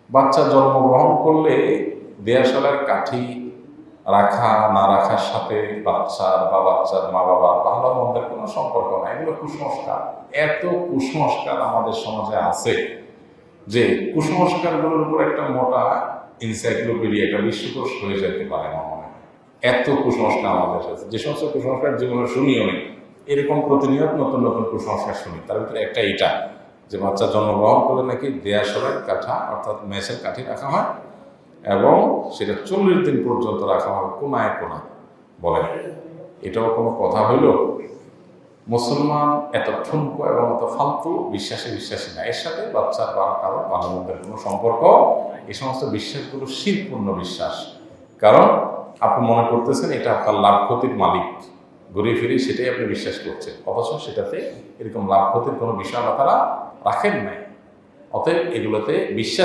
বাচ্চা জন্মগ্রহণ করলে দেয়াশালার কাঠি রাখা না রাখার সাথে বাচ্চার বা বাচ্চার মা বাবার ভালো মন্দের কোনো সম্পর্ক নাই, এগুলো কুসংস্কার। এত কুসংস্কার আমাদের সমাজে আছে যে কুসংস্কারগুলোর উপর একটা মোটা এনসাইক্লোপিডিয়া, একটা বিশ্বকোষ হয়ে যেতে পারে না মনে হয়। এত কুসংস্কার আমাদের আছে, যে সমস্ত কুসংস্কার জীবনে শুনিও নেই, এরকম প্রতিনিয়ত নতুন নতুন কুসংস্কার শুনি। তার ভিতরে একটা এটা যে বাচ্চা জন্মগ্রহণ করলে নাকি দেয়াশালের কাঠা অর্থাৎ মেসের কাঠি রাখা হয় এবং সেটা 40 দিন পর্যন্ত রাখা হয় কোনায় কোনায়। বলেন, এটাও কোনো কথা হইল? মুসলমান এত ঠুনকো এবং এত ফালতু বিশ্বাসী না। এর সাথে বাচ্চার বা কারো ভালো মন্দের কোনো সম্পর্ক, এই সমস্ত বিশ্বাসগুলো শিরপূর্ণ বিশ্বাস। কারণ আপনি মনে করতেছেন এটা আপনার লাভ ক্ষতির মালিক, ঘুরে ফিরে সেটাই আপনি বিশ্বাস করছেন, অথচ সেটাতে এরকম লাভ ক্ষতির কোনো বিষয় তারা রাখেন নাই। অতএব এগুলোতে বিশ্বাস